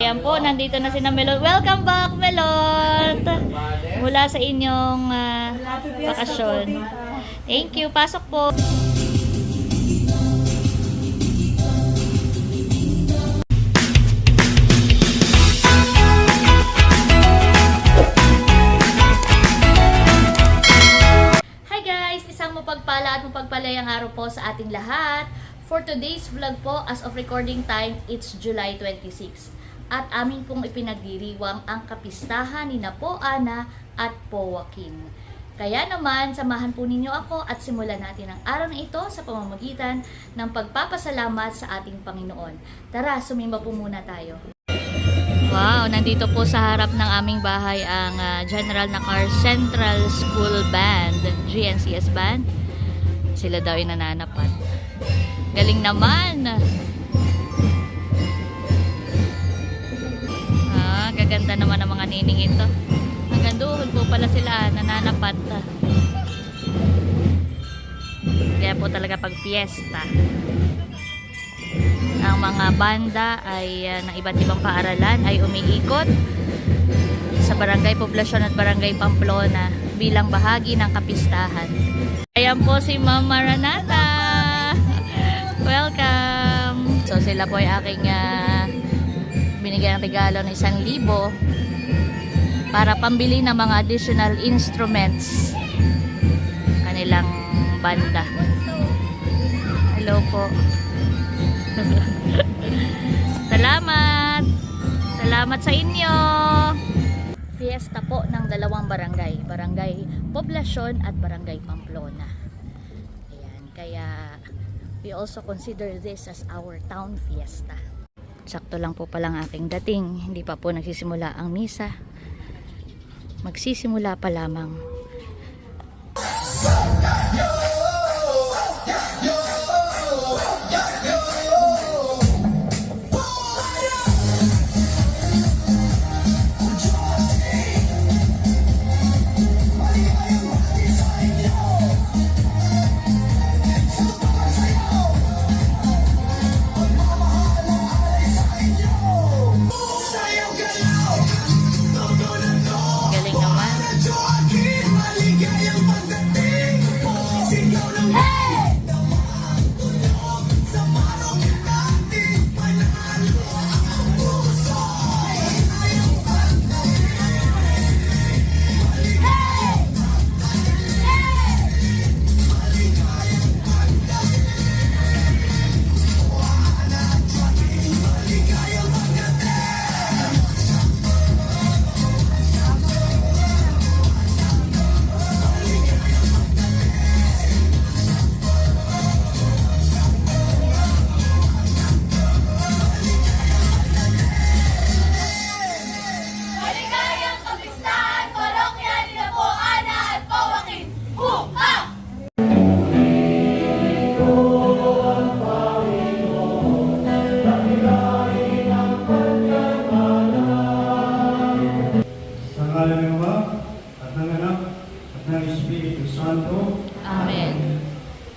Ayan po, nandito na si na Melot. Welcome back, Melot! Mula sa inyong bakasyon. Thank you. Pasok po. Hi guys! Isang mapagpala at mapagpalayang araw po sa ating lahat. For today's vlog po, as of recording time, it's July 26. At amin pong ipinagdiriwang ang kapistahan ni Po Ana at Po Joaquin. Kaya naman, samahan po ninyo ako at simulan natin ang araw na ito sa pamamagitan ng pagpapasalamat sa ating Panginoon. Tara, sumimba po muna tayo. Wow, nandito po sa harap ng aming bahay ang General Nakar Central School Band, GNCS Band. Sila daw ay nananapat. Galing naman! Gaganda naman ang mga nining ito. Hanggang doon po pala sila nananapat. Kaya po talaga pag fiesta. Ang mga banda ay ng iba't ibang paaralan ay umiikot sa barangay Poblacion at barangay Pamplona bilang bahagi ng kapistahan. Ayan po si Ma'am Maranata. Welcome! So sila po ay aking binigyan ng regalo ng 1,000 para pambili ng mga additional instruments kanilang banda. Hello po. Salamat! Salamat sa inyo! Fiesta po ng dalawang barangay. Barangay Poblacion at barangay Pamplona. Ayan, kaya we also consider this as our town fiesta. Sakto lang po palang aking dating. Hindi pa po nagsisimula ang misa. Magsisimula pa lamang.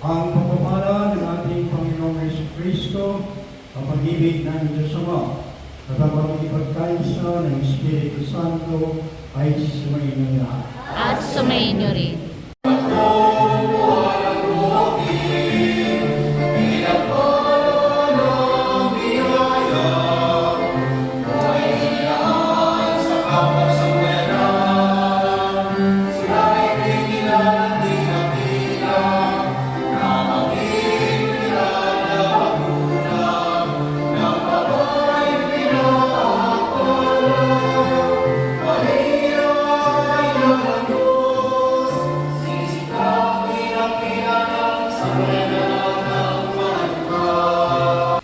Ang pagpapala ng ating Panginoong Jesucristo, ang pag-ibig ng Diyos Ama, at ang pag-ipagkaisa ng Espiritu Santo ay sumainyo lahat. At sumainyo rin.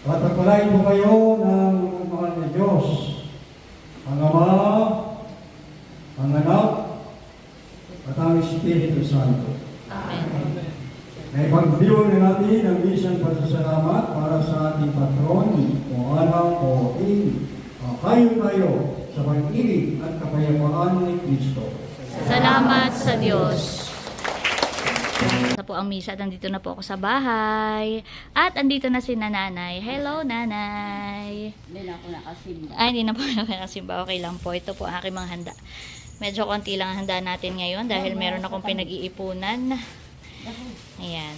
Pagpalain po kayo ng mahal na Diyos, ang Ama, ang Anak, at ang Espiritu Santo. Amen. Naipagdiyo na natin ang isang pasasalamat para sa ating patron, o anak o Joaquin. Kayo tayo sa pag-ibig at kapayapaan ni Kristo. Salamat sa Diyos. Na po ang misa at andito na po ako sa bahay. At andito na si nanay. Hello, nanay. Hindi na ako nakasimba. Ay, hindi na po nakasimba. Okay lang po. Ito po ang aking mga handa. Medyo konti lang ang handa natin ngayon dahil meron akong pinag-iipunan. Ayan.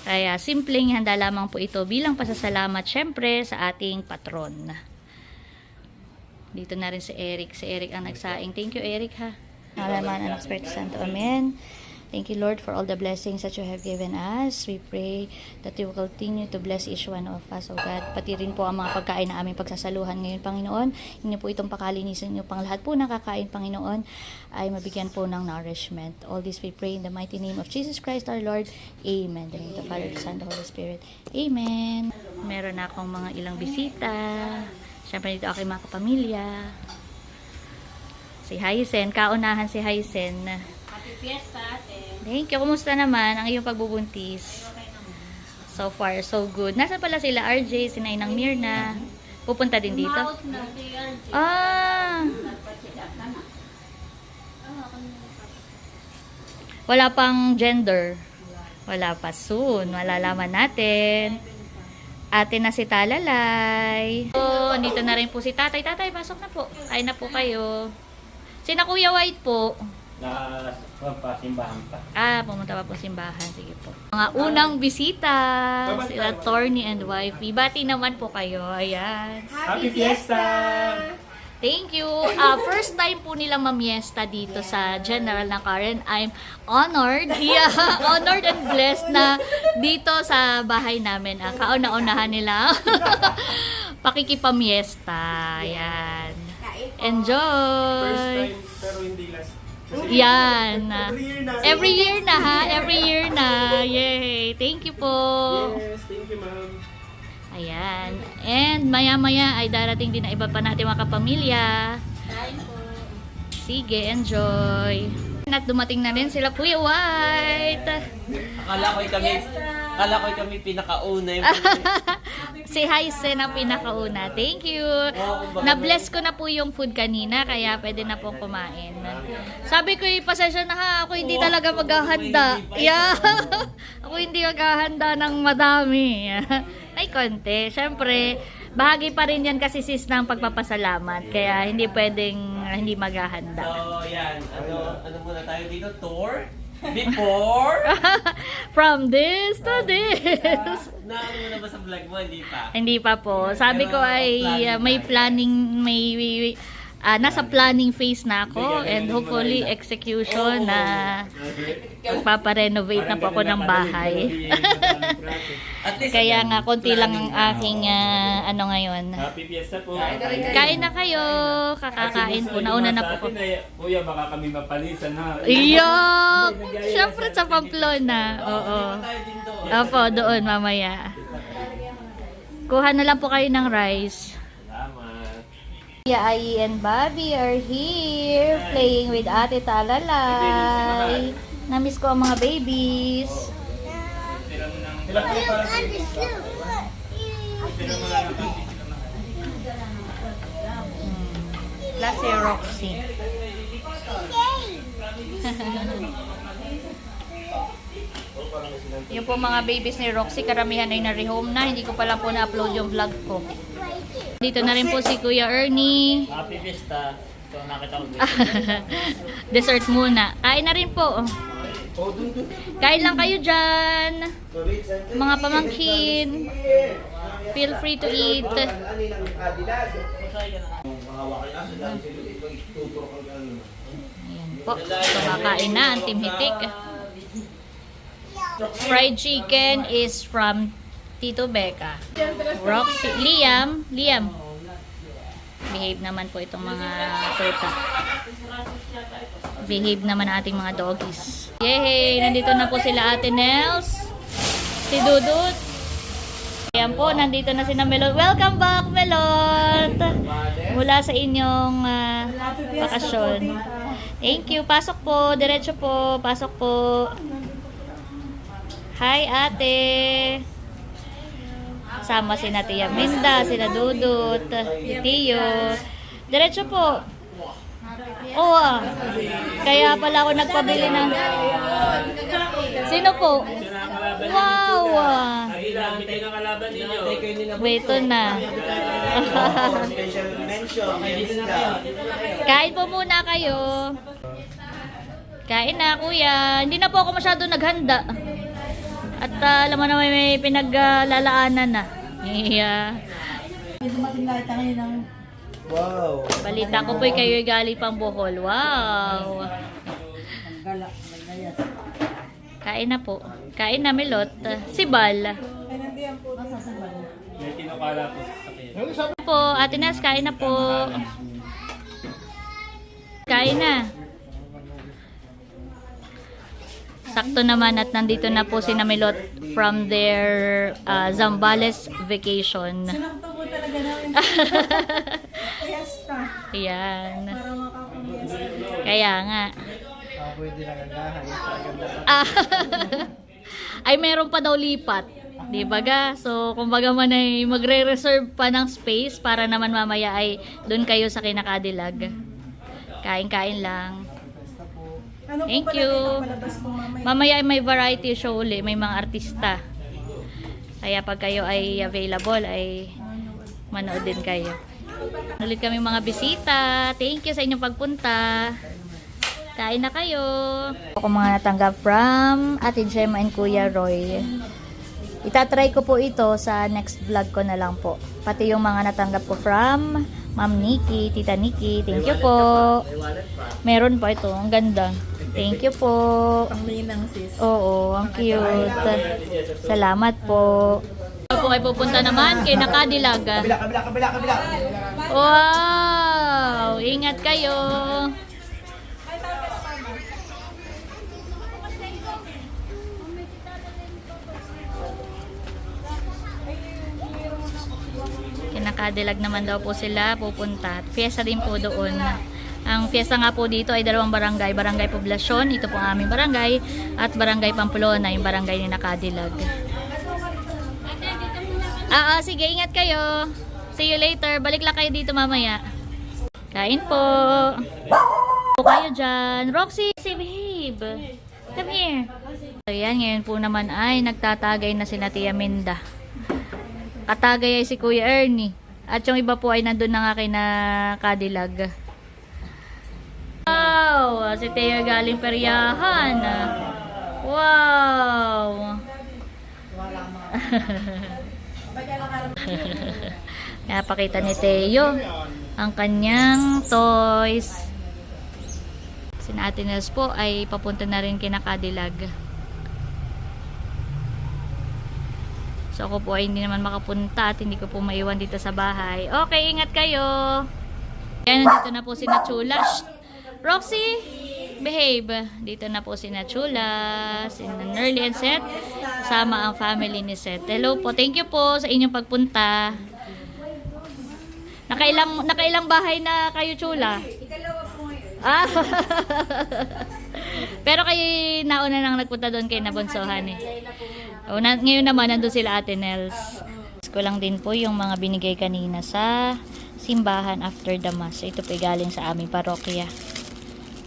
Kaya simpleng handa lamang po ito bilang pasasalamat syempre sa ating patron. Dito na rin si Eric. Si Eric ang nagsaing. Thank you, Eric, ha. Alaman ang Espiritu Santo. Amen. Thank you, Lord, for all the blessings that you have given us. We pray that you will continue to bless each one of us, O God. Pati rin po ang mga pagkain na aming pagsasaluhan ngayon, Panginoon. Hindi po itong pakalinisan niyo pang lahat po nakakain, Panginoon, ay mabigyan po ng nourishment. All this we pray in the mighty name of Jesus Christ, our Lord. Amen. In the name of the Father, the Son, the Holy Spirit. Amen. Meron na akong mga ilang bisita. Siyempre dito aking mga kapamilya. Si Hyacin, kaunahan si Hyacin. Happy Fiesta, ate. Thank you. Kumusta naman ang iyong pagbubuntis? So far, so good. Nasaan pala sila RJ, si Nainang Mirna? Pupunta din dito? Out na, RJ. Ah! Nagpa-check-up na na. Wala pang gender. Wala pa. Soon. Malalaman natin. Ate na si Talalay. So, andito na rin po si Tatay. Tatay, pasok na po. Kain na po kayo. Sina Kuya White po. Pasimbahan pa. Pumunta pa po simbahan. Sige po. Mga unang bisita. Sila Torny and Wifey. Bati naman po kayo. Ayan. Happy Fiesta! Thank you. First time po nilang mamiesta dito sa General ng Karen. I'm honored. Yeah, honored and blessed na dito sa bahay namin. Kauna-unahan nila. Pakikipamiesta. Ayan. Enjoy. First time pero hindi last. Yan. Every year na. Every year na. Yay. Thank you po. Yes, thank you ma'am. Ayan. And maya-maya ay darating din na iba pa natin mga kapamilya. Kain po. Sige, enjoy. At dumating na rin sila Kuya White. Akala ko kami pinakauna yung Si Hyacin ang pinakauna. Thank you. Na-bless ko na po yung food kanina, kaya pwede na pong kumain. Sabi ko, pasensya na ha, ako hindi talaga maghahanda. Yeah. Ako hindi maghahanda ng madami. Ay, konti. Siyempre, bahagi pa rin yan kasi sis ng pagpapasalamat. Kaya hindi pwedeng hindi maghahanda. So, yan. Ano muna tayo dito? Tour? Before? From this to this. Naano mo na ba sa vlog mo? Hindi pa. Hindi pa po. Sabi ko ay may planning, nasa planning phase na ako and hopefully execution na magpaparenovate na po ako ng bahay. At least, Kaya nga, konti lang ang aking ano ngayon. Happy Fiesta po. Kain na kayo. Kakakain po. Nauna na po ko. Kuya, baka kami mapalisan ha. Iyak! Siyempre sa Pamplona. Oo. Opo, doon mamaya. Kuha na lang po kayo ng rice. Salamat. Ai and Bobby are here playing with Ate Talalay. Namiss ko ang mga babies. Plus si Roxy. Yung po mga babies ni Roxy, karamihan ay na-rehome na. Hindi ko pa lang po na-upload yung vlog ko. Dito na rin po si Kuya Ernie. Happy Fiesta. So, nakita ko Dessert muna. Kain na rin po. Kain lang kayo dyan. Mga pamangkin. Feel free to eat. Ayan po. Kumakain na ang Team Hitik. Fried chicken is from Tito Becca. Roxy, Liam. Behave naman po itong mga tuta. Behave naman ang ating mga doggies. Yay! Nandito na po sila Ate Nels. Si Dudut. Ayan po, nandito na si Melot. Welcome back, Melot! Mula sa inyong bakasyon. Thank you. Pasok po. Diretso po. Pasok po. Hi, ate. Sama si Tia Minda, sila Dudut, Tiyo. Diretso po. Oo. Kaya pala ako nagpabili ng Sino po? Nakakalaban Wow! Aguila, may kinakalaban ninyo. Wait, ito na. Special mention. Yes ka. Kain po muna kayo. Kain na, kuya. Hindi na po ako masyado naghanda. At alam mo naman may pinaglalaanan na. Yeah. Wow. Balita ko po kayo galing pang Bohol. Wow. Kain na po. Kain na, Milot. Si Bal. May kinakala po sa akin. Po, Ate Nas, kain na po. Kain na. Sakto naman at nandito na po si Namilot from their Zambales vacation. Sinakto po talaga namin. Fiesta. Ayan. Para makapulis. Kaya nga. Ah, ay meron pa daw lipat. Di ba ga? So, kumbaga man ay magre-reserve pa ng space para naman mamaya ay doon kayo sa Kinakadilag. Kain-kain lang. Ano Thank po pala you. kayo palabas po mamaya? Mamaya ay may variety show uli, may mga artista. Kaya pag kayo ay available ay manood din kayo. Ulit kami mga bisita. Thank you sa inyong pagpunta. Kain na kayo. Ako mga natanggap from Ate Gemma and Kuya Roy. Itatry ko po ito sa next vlog ko na lang po. Pati yung mga natanggap ko from Ma'am Nikki, Tita Nikki. Thank you po. Meron pa ito. Ang ganda. Thank you po. Panglinang sis. Oo, ang cute. Salamat po. Ako po ay pupunta naman kay Nakadilag. Kabila. Wow! Ingat kayo. Kinakadilag naman daw po sila pupunta. Fiesta din po doon. Ang fiesta nga po dito ay dalawang barangay. Barangay Poblacion, ito po ang aming barangay. At Barangay Pamplona, yung barangay ni Nakadilag. Sige, ingat kayo. See you later. Balik lang kayo dito mamaya. Kain po. Po kayo dyan. Roxy, si babe. Come here. So yan, ngayon po naman ay nagtatagay na si Tia Minda. Katagay ay si Kuya Ernie. At yung iba po ay nandun na nga kay Nakadilag. Wow! Si Teo galing peryahan. Wow! Napakita ni Teo ang kanyang toys. Si Ate Nels po ay papunta na rin kina Nakadilag. So ako po ay hindi naman makapunta at hindi ko po maiwan dito sa bahay. Okay, ingat kayo. Yan, nandito na po si Nachula. Shh! Roxy, behave. Dito na po si Nachula, si Nerly and Seth. Kasama ang family ni Seth. Hello po, thank you po sa inyong pagpunta. Nakailang bahay na kayo, Chula? Ikalawa po ngayon. Ah. Pero kayo nauna nang nagpunta doon kay Nabonsohan eh. Ngayon naman nandun sila Ate Nels. Ko lang din po yung mga binigay kanina sa simbahan after the mass. Ito po galing sa aming parokya.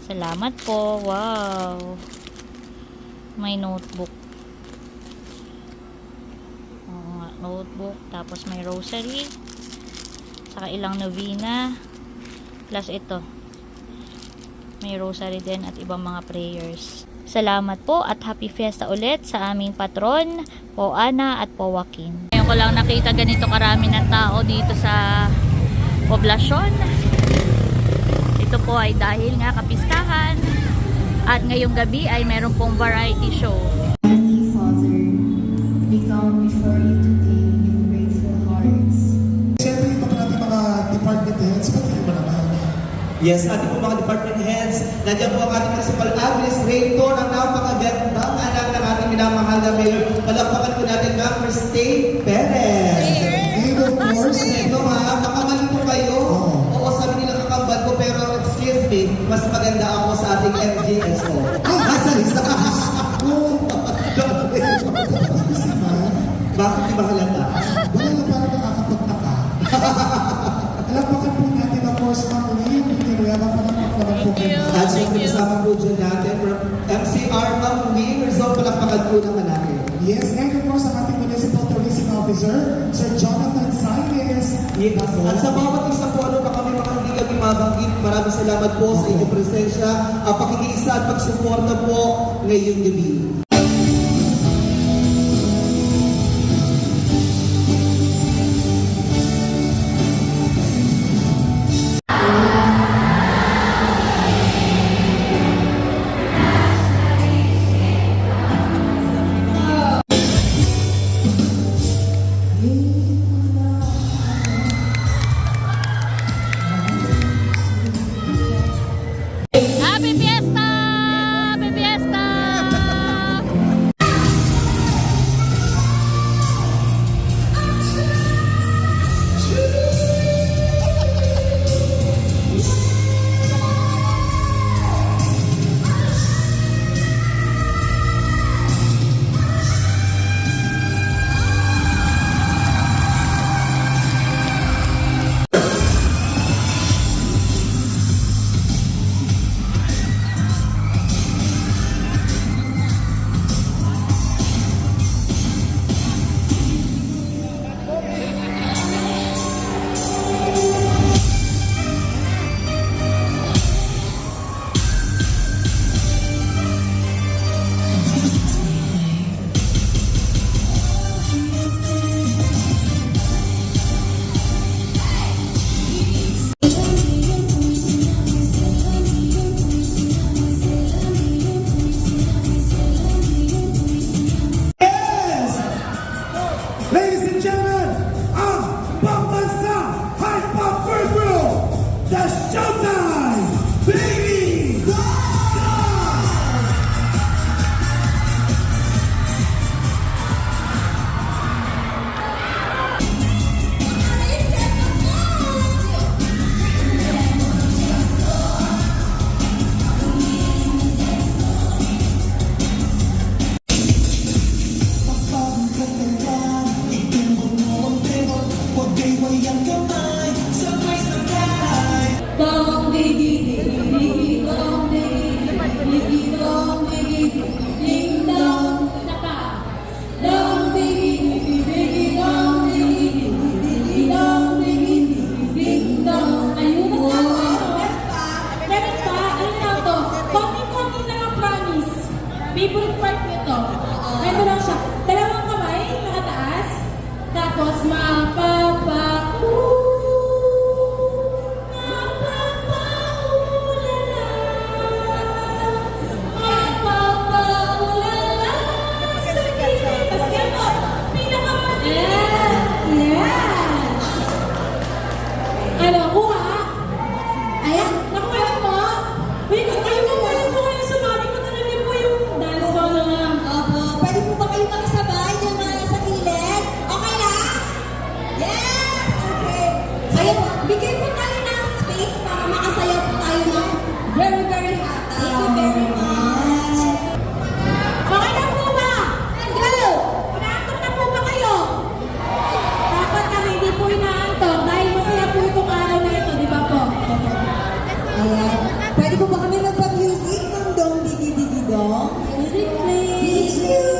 Salamat po. Wow. May notebook. Oo nga, notebook. Tapos may rosary. Saka ilang novena. Plus ito. May rosary din at ibang mga prayers. Salamat po at happy fiesta ulit sa aming patron, Po Ana at Po Joaquin. Ngayon ko lang nakita ganito karami ng tao dito sa Poblacion. Ito po ay dahil nga kapistahan at ngayong gabi ay meron pong variety show. Heavenly Father, we come before you today with grateful hearts. Siyempre, iba pa natin mga department heads, pati iba naman. Yes, ating po mga department heads, nandiyan po ang ating principal administrator, ang napakagandang anak ng ating minamahal na mayor. Palakpakan po natin Ma'am Christine Perez. And of course, Ito ma'am, nakamali po kayo. Oo, sabi nila kakambal ko, pero excuse me, mas maganda ako sa ating MGSO. Bakit di ba halata? wala na parang nakakapagtaka. Alapakan po natin, of course, Ma'am Lee, Pinirera pa naman po kayo. At siyempre kasama po dyan natin from MCR Ma'am Lee, Rizal, palakpakan Yes, and of course, ang ating Municipal Tourism Officer, Sir Jonathan Sainez. Yes. At sa bawat isa po, ano pa kami mga hindi kami mabanggit, maraming salamat po sa inyong presensya, pakikiisa at pagsuporta po ngayong gabi. Happy Fiesta! Happy Fiesta! Ladies and gentlemen, ang Pambansa Hype Pop Bird Room, the Showtime Baby Dolls! Dong digi digi digi dong digi digi dong digi ding dong. Dong digi digi digi dong digi digi dong digi ding dong. Ayun na sa meron pa, ano na to? Konting-konting na lang promise. Favorite part nito. Ito lang siya. Dalawang kamay, nakataas. Tapos ano, kuha? Ayan, nakuha mo? Wait, kayo mo po kayo sumali ko na rin po yung dance ko na. Opo, pwede po ba kayo makasabay dyan sa gilid? Okay lang? Yes! Okay. Ayun, bigay po tayo ng space para makasayaw po tayo ng very, very happy. Thank you very much. Okay na po ba? Let's go! Inaantok na po ba kayo? Dapat kami hindi po inaantok dahil masaya po itong araw na ito, di ba po? Ayan. Pwede po ba kami magpa-music ng Dong Digi Digi Dong? Music please! Thank you!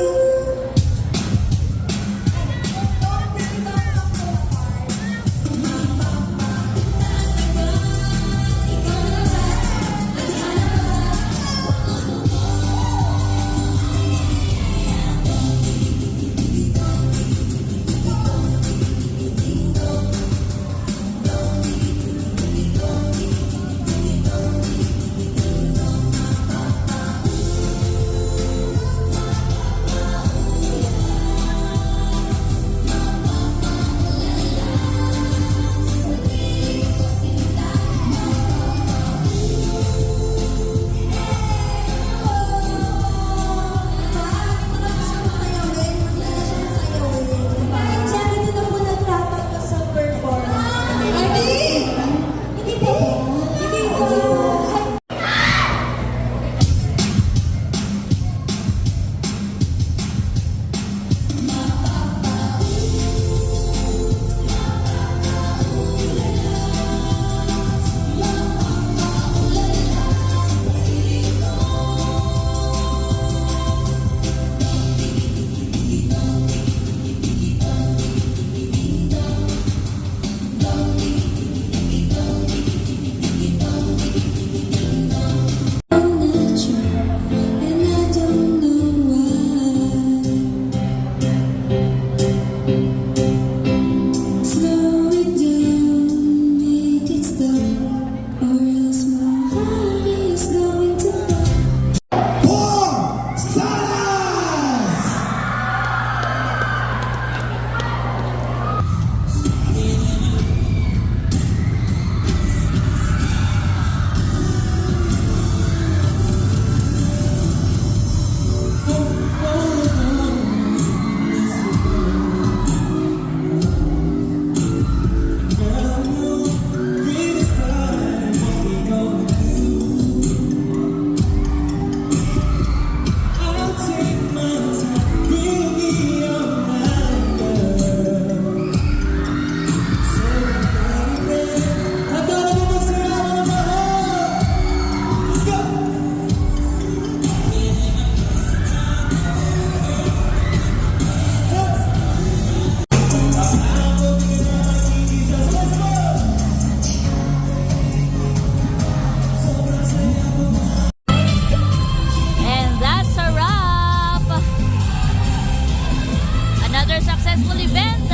another successful event.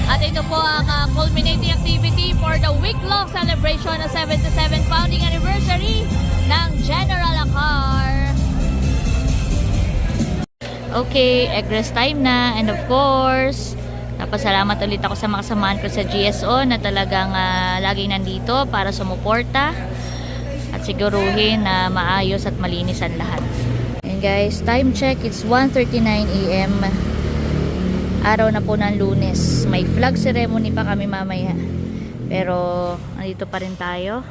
At ito po ang culminating activity for the week-long celebration ng 77th founding anniversary ng General Acar. Okay, egg rest time na. And of course, napasalamat ulit ako sa mga kasamahan ko sa GSO na talagang laging nandito para sumuporta at siguruhin na maayos at malinis ang lahat. And guys, time check, it's 1:39 AM. Araw na po ng Lunes. May flag ceremony pa kami mamaya. Pero nandito pa rin tayo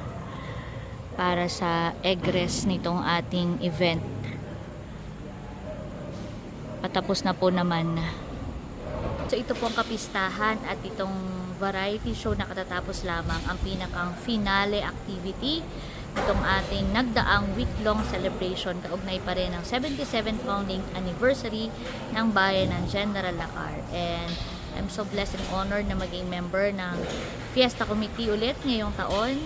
para sa egg rest nitong ating event. Patapos na po naman. So ito po ang kapistahan at itong variety show na katatapos lamang ang pinakang finale activity itong ating nagdaang week-long celebration kaugnay pa rin ng 77th founding anniversary ng bayan ng General Acar. And I'm so blessed and honored na maging member ng Fiesta Committee ulit ngayong taon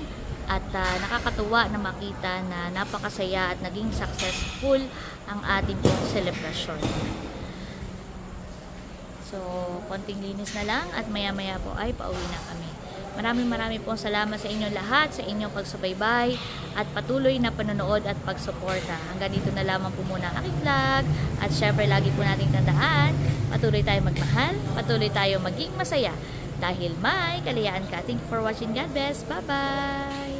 at nakakatuwa na makita na napakasaya at naging successful ang ating celebration. So, konting linis na lang at maya-maya po ay pauwi na kami. Maraming pong salamat sa inyong lahat, sa inyong pagsubaybay at patuloy na panonood at pagsuporta. Hanggang dito na lamang po muna ang aking vlog. At syempre lagi po nating tandaan, patuloy tayo magmahal, patuloy tayo maging masaya dahil may kalayaan ka. Thank you for watching. God bless. Bye-bye!